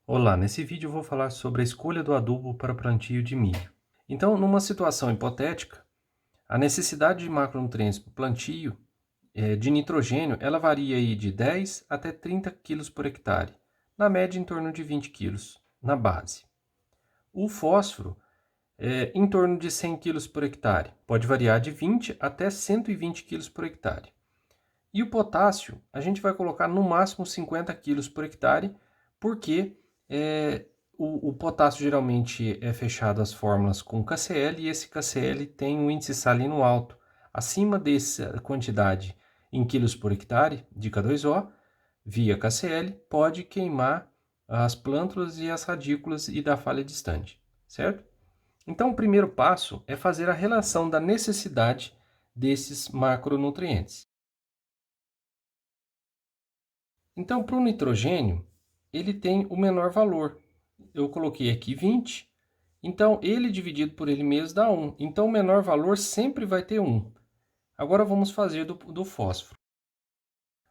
Olá, nesse vídeo eu vou falar sobre a escolha do adubo para plantio de milho. Então, numa situação hipotética, a necessidade de macronutrientes para o plantio de nitrogênio, ela varia aí de 10 até 30 quilos por hectare, na média em torno de 20 quilos na base. O fósforo é em torno de 100 quilos por hectare, pode variar de 20 até 120 quilos por hectare. E o potássio, a gente vai colocar no máximo 50 quilos por hectare, porque o potássio geralmente é fechado as fórmulas com KCl e esse KCl tem um índice salino alto. Acima dessa quantidade em quilos por hectare de K2O, via KCl, pode queimar as plântulas e as radículas e da falha distante, certo? Então, o primeiro passo é fazer a relação da necessidade desses macronutrientes. Então, para o nitrogênio, ele tem o menor valor. Eu coloquei aqui 20, então ele dividido por ele mesmo dá 1. Então, o menor valor sempre vai ter 1. Agora vamos fazer do fósforo.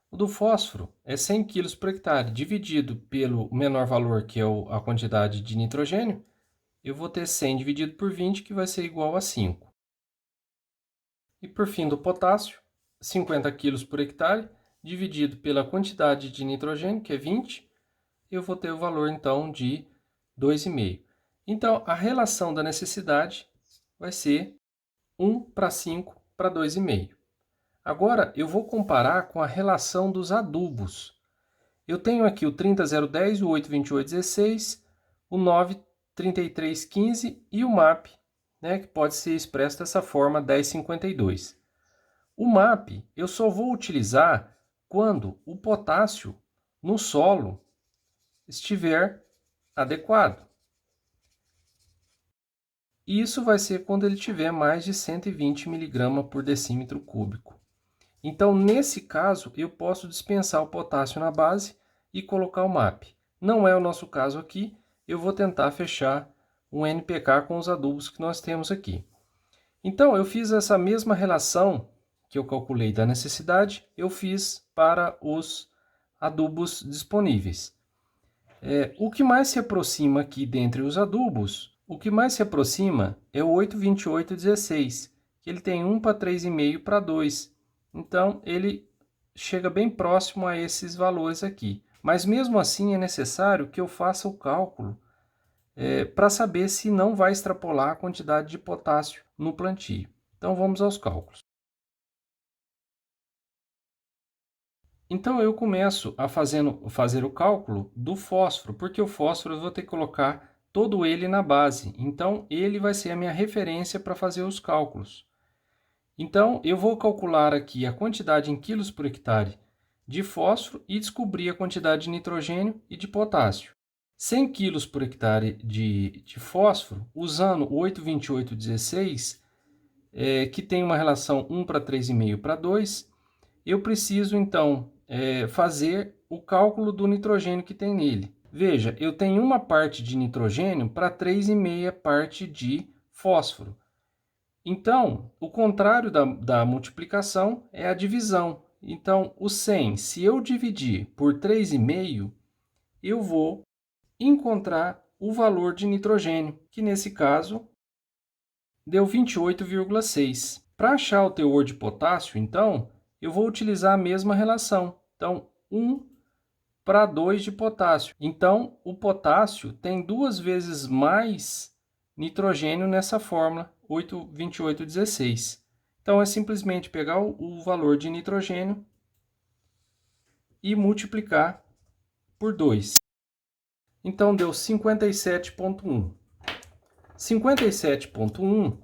O do fósforo é 100 kg por hectare, dividido pelo menor valor, que é a quantidade de nitrogênio, eu vou ter 100 dividido por 20, que vai ser igual a 5. E por fim, do potássio, 50 kg por hectare, dividido pela quantidade de nitrogênio, que é 20, eu vou ter o valor, então, de 2,5. Então, a relação da necessidade vai ser 1 para 5 para 2,5. Agora, eu vou comparar com a relação dos adubos. Eu tenho aqui o 30010, o 82816, o 93315 e o MAP, né, que pode ser expresso dessa forma, 1052. O MAP eu só vou utilizar quando o potássio no solo estiver adequado. Isso vai ser quando ele tiver mais de 120 mg por decímetro cúbico. Então, nesse caso, eu posso dispensar o potássio na base e colocar o MAP. Não é o nosso caso aqui, eu vou tentar fechar um NPK com os adubos que nós temos aqui. Então, eu fiz essa mesma relação que eu calculei da necessidade, eu fiz para os adubos disponíveis. O que mais se aproxima aqui dentre os adubos, o que mais se aproxima é o 82816, que ele tem 1 para 3,5 para 2. Então, ele chega bem próximo a esses valores aqui. Mas mesmo assim é necessário que eu faça o cálculo para saber se não vai extrapolar a quantidade de potássio no plantio. Então, vamos aos cálculos. Então eu começo a fazer o cálculo do fósforo, porque o fósforo eu vou ter que colocar todo ele na base. Então ele vai ser a minha referência para fazer os cálculos. Então eu vou calcular aqui a quantidade em quilos por hectare de fósforo e descobrir a quantidade de nitrogênio e de potássio. 100 quilos por hectare de fósforo, usando o 82816, que tem uma relação 1 para 3,5 para 2, eu preciso então fazer o cálculo do nitrogênio que tem nele. Veja, eu tenho uma parte de nitrogênio para 3,5 parte de fósforo. Então, o contrário da multiplicação é a divisão. Então, o 100, se eu dividir por 3,5, eu vou encontrar o valor de nitrogênio, que nesse caso deu 28,6. Para achar o teor de potássio, então, eu vou utilizar a mesma relação. Então, 1 para 2 de potássio. Então, o potássio tem 2 vezes mais nitrogênio nessa fórmula, 2816. Então, é simplesmente pegar o valor de nitrogênio e multiplicar por 2. Então, deu 57,1. 57,1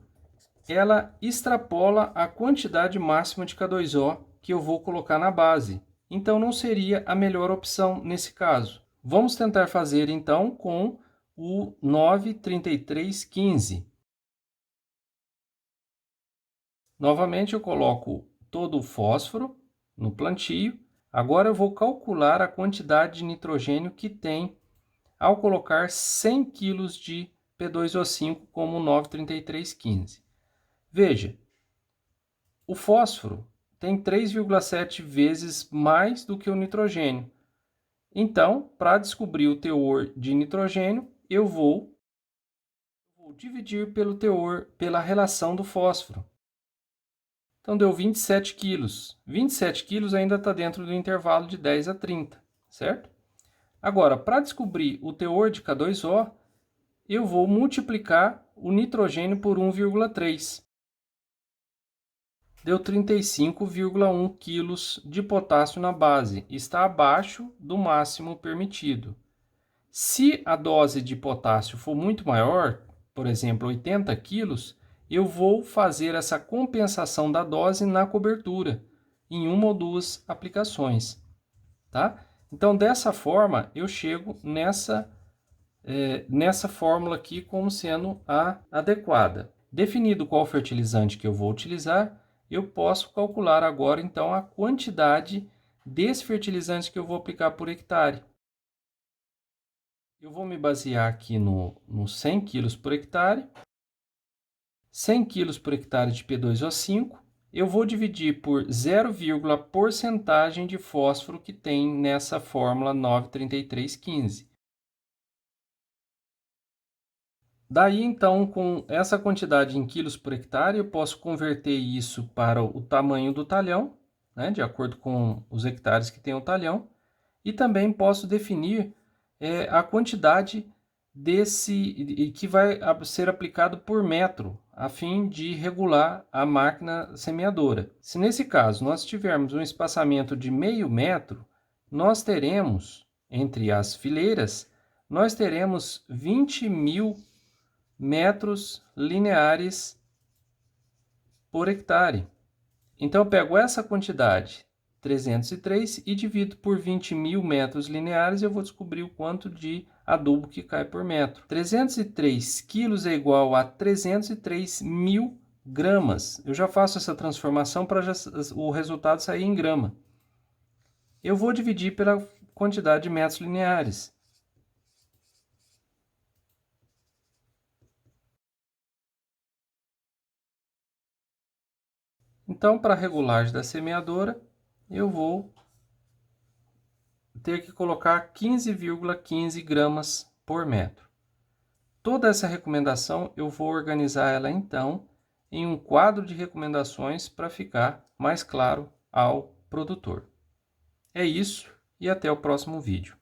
ela extrapola a quantidade máxima de K2O que eu vou colocar na base. Então, não seria a melhor opção nesse caso. Vamos tentar fazer, então, com o 93315. Novamente, eu coloco todo o fósforo no plantio. Agora, eu vou calcular a quantidade de nitrogênio que tem ao colocar 100 kg de P2O5 como 93315. Veja, o fósforo tem 3,7 vezes mais do que o nitrogênio. Então, para descobrir o teor de nitrogênio, eu vou dividir pelo teor, pela relação do fósforo. Então, deu 27 quilos. 27 quilos ainda está dentro do intervalo de 10 a 30, certo? Agora, para descobrir o teor de K2O, eu vou multiplicar o nitrogênio por 1,3. Deu 35,1 quilos de potássio na base. Está abaixo do máximo permitido. Se a dose de potássio for muito maior, por exemplo, 80 quilos, eu vou fazer essa compensação da dose na cobertura, em uma ou duas aplicações, tá? Então, dessa forma, eu chego nessa fórmula aqui como sendo a adequada. Definido qual fertilizante que eu vou utilizar, eu posso calcular agora, então, a quantidade desse fertilizante que eu vou aplicar por hectare. Eu vou me basear aqui no 100 kg por hectare. 100 kg por hectare de P2O5. Eu vou dividir por 0, porcentagem de fósforo que tem nessa fórmula 93315. Daí, então, com essa quantidade em quilos por hectare, eu posso converter isso para o tamanho do talhão, né, de acordo com os hectares que tem o talhão, e também posso definir a quantidade desse que vai ser aplicado por metro, a fim de regular a máquina semeadora. Se nesse caso nós tivermos um espaçamento de meio metro, nós teremos, entre as fileiras, nós teremos 20.000 metros lineares por hectare. Então, eu pego essa quantidade, 303, e divido por 20.000 metros lineares, e eu vou descobrir o quanto de adubo que cai por metro. 303 quilos é igual a 303 mil gramas. Eu já faço essa transformação para o resultado sair em grama. Eu vou dividir pela quantidade de metros lineares. Então, para a regulagem da semeadora, eu vou ter que colocar 15,15 gramas por metro. Toda essa recomendação eu vou organizar ela então em um quadro de recomendações para ficar mais claro ao produtor. É isso e até o próximo vídeo.